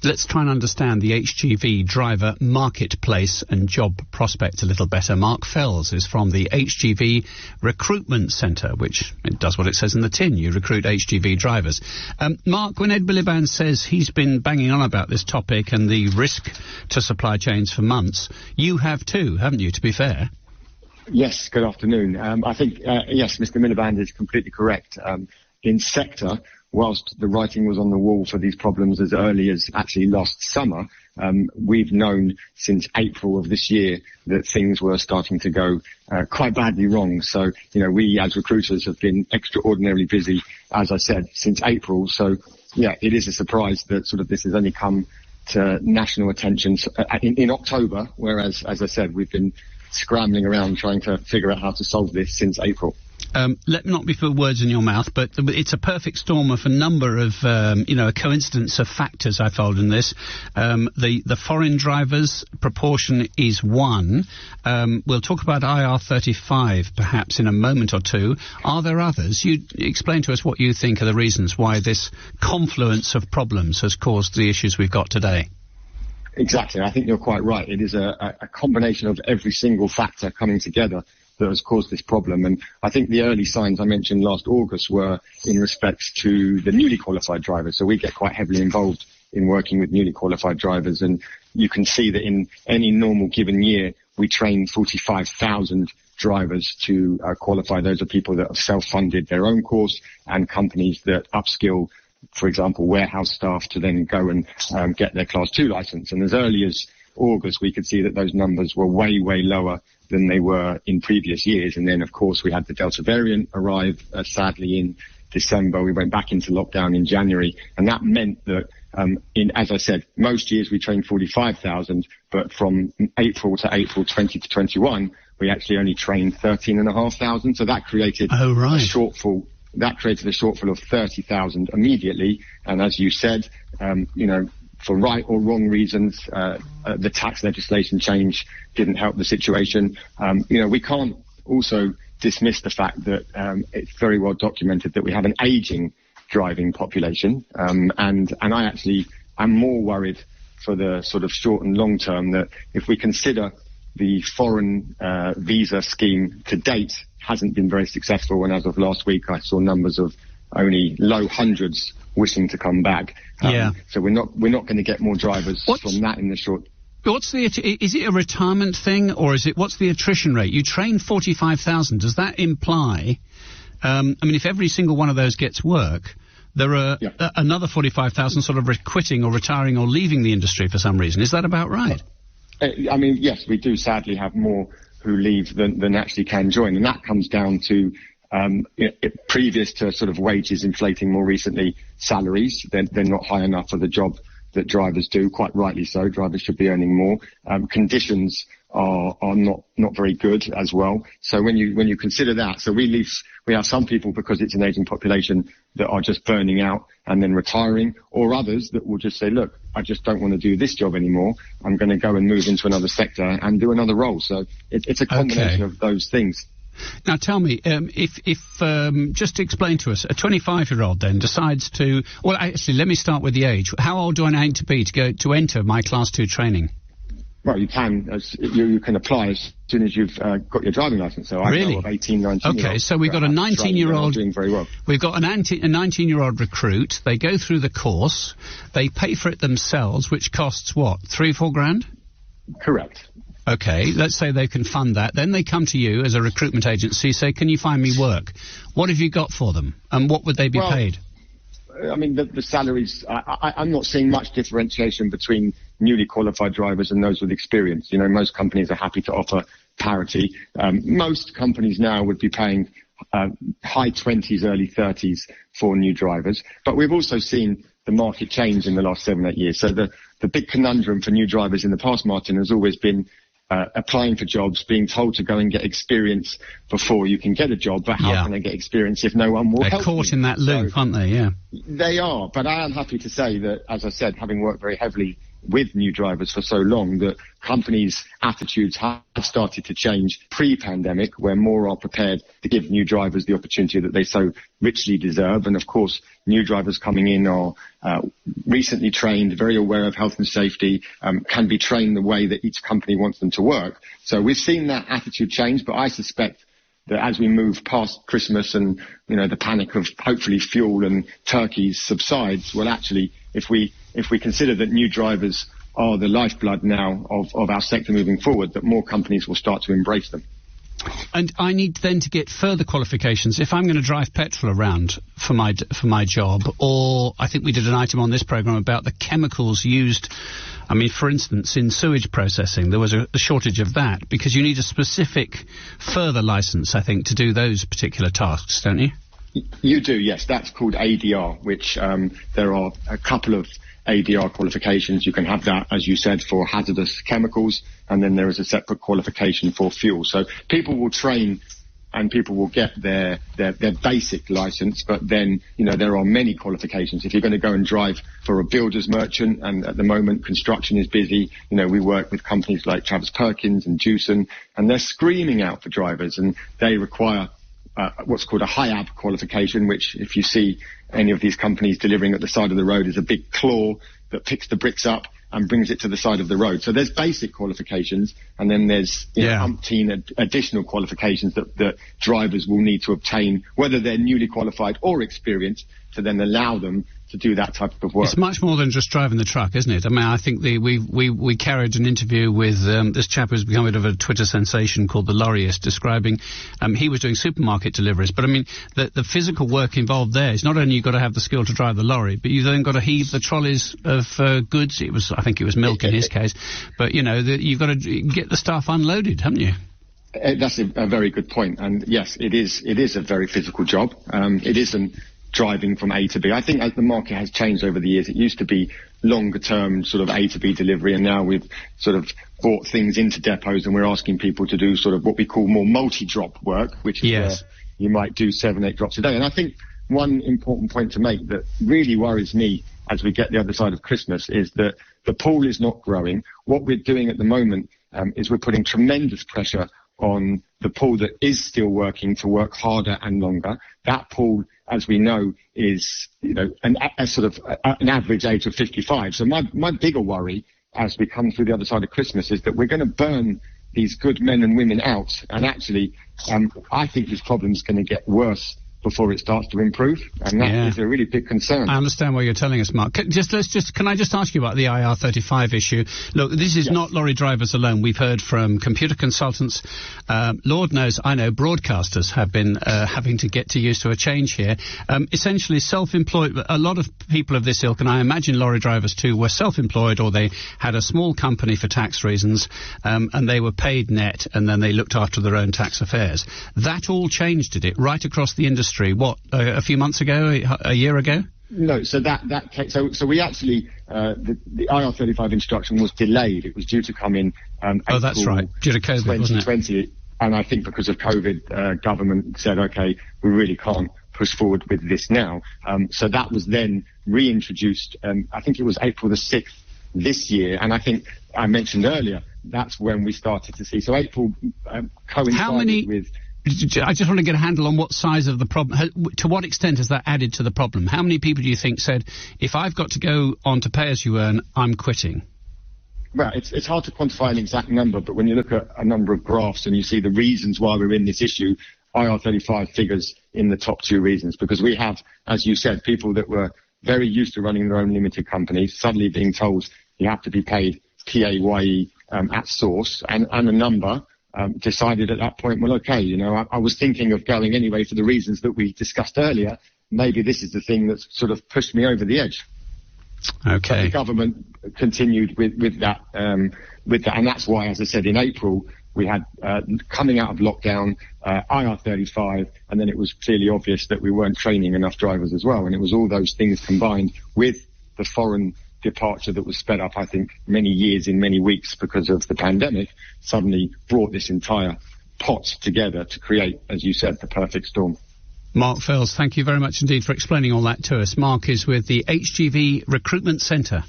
Let's try and understand the HGV driver marketplace and job prospect a little better. Marc Fels is from the HGV Recruitment Centre, which it does what it says in the tin. You recruit HGV drivers. Marc, when Ed Miliband says he's been banging on about this topic and the risk to supply chains for months, you have too, haven't you, to be fair? Yes, good afternoon. I think, yes, Mr. Miliband is completely correct. In sector, whilst the writing was on the wall for these problems as early as actually last summer, we've known since April of this year that things were starting to go quite badly wrong. So, we as recruiters have been extraordinarily busy, as I said, since April. So, yeah, it is a surprise that sort of this has only come to national attention in October, whereas, as I said, we've been scrambling around trying to figure out how to solve this since April. Let me not be put words in your mouth, but it's a perfect storm of a number of, a coincidence of factors I found in this. The foreign drivers proportion is one. We'll talk about IR35 perhaps in a moment or two. Are there others? You explain to us what you think are the reasons why this confluence of problems has caused the issues we've got today. Exactly. I think you're quite right. It is a combination of every single factor coming together that has caused this problem. And I think the early signs I mentioned last August were in respect to the newly qualified drivers. So we get quite heavily involved in working with newly qualified drivers. And you can see that in any normal given year, we train 45,000 drivers to qualify. Those are people that have self-funded their own course and companies that upskill, for example, warehouse staff to then go and get their Class 2 license. And as early as August, we could see that those numbers were way, way lower than they were in previous years. And then, of course, we had the Delta variant arrive, sadly, in December. We went back into lockdown in January. And that meant that, as I said, most years we trained 45,000, but from April to April 20 to 21, we actually only trained 13,500. So that created a shortfall. That created a shortfall of 30,000 immediately. And as you said, for right or wrong reasons, the tax legislation change didn't help the situation. We can't also dismiss the fact that it's very well documented that we have an aging driving population. And I actually am more worried for the sort of short and long term that if we consider the foreign visa scheme to date hasn't been very successful, and as of last week I saw numbers of only low hundreds wishing to come back. So we're not going to get more drivers from that in the short. Is it a retirement thing, or what's the attrition rate? You train 45,000. Does that imply? If every single one of those gets work, there are another 45,000 sort of quitting or retiring or leaving the industry for some reason. Is that about right? Yes, we do sadly have more who leave than actually can join, and that comes down to previous to sort of wages inflating more recently, salaries. They're not high enough for the job that drivers do, quite rightly so. Drivers should be earning more. Conditions are not very good as well. So when you consider that, so we have some people, because it's an aging population, that are just burning out and then retiring, or others that will just say, look, I just don't want to do this job anymore. I'm going to go and move into another sector and do another role. So it's a combination of those things. Now tell me, if just to explain to us, a 25-year-old then decides to, well, actually, let me start with the age. How old do I need to be to enter my Class 2 training? Well, you can apply as soon as you've got your driving license. So I know of 18, 19. Okay, so we've got a 19-year-old doing very well. We've got a 19-year-old recruit. They go through the course. They pay for it themselves, which costs what, $3-4 grand? Correct. Okay, let's say they can fund that. Then they come to you as a recruitment agency, say, can you find me work? What have you got for them? And what would they be paid? The salaries, I'm not seeing much differentiation between newly qualified drivers and those with experience. Most companies are happy to offer parity. Most companies now would be paying high 20s, early 30s for new drivers. But we've also seen the market change in the last 7-8 years. So the big conundrum for new drivers in the past, Martin, has always been applying for jobs, being told to go and get experience before you can get a job, but how can they get experience if no one will help them? They're caught in that loop, aren't they? Yeah. They are, but I am happy to say that, as I said, having worked very heavily with new drivers for so long that companies' attitudes have started to change pre-pandemic, where more are prepared to give new drivers the opportunity that they so richly deserve. And of course, new drivers coming in are recently trained, very aware of health and safety, can be trained the way that each company wants them to work. So we've seen that attitude change, but I suspect that as we move past Christmas and, the panic of hopefully fuel and turkeys subsides, well, actually, if we consider that new drivers are the lifeblood now of our sector moving forward, that more companies will start to embrace them. And I need then to get further qualifications if I'm going to drive petrol around for my job. Or I think we did an item on this programme about the chemicals used. I mean, for instance, in sewage processing, there was a shortage of that because you need a specific further licence, I think, to do those particular tasks, don't you? You do, yes. That's called ADR, which there are a couple of ADR qualifications. You can have that, as you said, for hazardous chemicals, and then there is a separate qualification for fuel. So people will train and people will get their basic license, but then, there are many qualifications. If you're going to go and drive for a builder's merchant, and at the moment construction is busy, we work with companies like Travis Perkins and Jewson, and they're screaming out for drivers, and they require what's called a HIAB qualification, which if you see any of these companies delivering at the side of the road is a big claw that picks the bricks up and brings it to the side of the road. So there's basic qualifications, and then there's umpteen additional qualifications that drivers will need to obtain, whether they're newly qualified or experienced, to then allow them to do that type of work. It's much more than just driving the truck, isn't it? I mean, I think we carried an interview with this chap who's become a bit of a Twitter sensation called the Lorryist, describing he was doing supermarket deliveries. But I mean, the physical work involved there is not only you've got to have the skill to drive the lorry, but you've then got to heave the trolleys of goods. I think it was milk in his case. But, you've got to get the stuff unloaded, haven't you? That's a very good point. And yes, it is a very physical job. It isn't driving from A to B. I think as the market has changed over the years, it used to be longer term sort of A to B delivery, and now we've sort of brought things into depots and we're asking people to do sort of what we call more multi-drop work, which is where you might do 7-8 drops a day. And I think one important point to make that really worries me as we get the other side of Christmas is that the pool is not growing. What we're doing at the moment is we're putting tremendous pressure on the pool that is still working to work harder and longer. That pool, as we know, is an average age of 55. So my bigger worry as we come through the other side of Christmas is that we're going to burn these good men and women out. And actually, I think this problem is going to get worse before it starts to improve, and that is a really big concern. I understand what you're telling us, Mark. Can I just ask you about the IR35 issue? Look, this is not lorry drivers alone. We've heard from computer consultants. Lord knows, I know broadcasters have been having to get used to a change here. Essentially, self-employed. A lot of people of this ilk, and I imagine lorry drivers too, were self-employed, or they had a small company for tax reasons, and they were paid net, and then they looked after their own tax affairs. That all changed, did it? Right across the industry. What, a few months ago, a year ago? No, so so we actually the IR35 instruction was delayed. It was due to come in April, that's right, due to COVID, 2020, wasn't it? And I think because of COVID, government said, okay, we really can't push forward with this now. So that was then reintroduced. I think it was April the 6th this year, and I think I mentioned earlier that's when we started to see. So April coincided with. I just want to get a handle on what size of the problem, to what extent has that added to the problem? How many people do you think said, if I've got to go on to pay as you earn, I'm quitting? Well, it's hard to quantify an exact number, but when you look at a number of graphs and you see the reasons why we're in this issue, IR35 figures in the top 2 reasons, because we have, as you said, people that were very used to running their own limited companies, suddenly being told you have to be paid PAYE at source, and a number decided at that point, well, okay, I was thinking of going anyway for the reasons that we discussed earlier. Maybe this is the thing that's sort of pushed me over the edge. Okay. But the government continued with that, and that's why, as I said, in April, we had, coming out of lockdown, IR35, and then it was clearly obvious that we weren't training enough drivers as well. And it was all those things combined with the foreign departure that was sped up, I think, many years in many weeks because of the pandemic, suddenly brought this entire pot together to create, as you said, the perfect storm. Marc Fels, thank you very much indeed for explaining all that to us. Marc is with the HGV Recruitment Centre.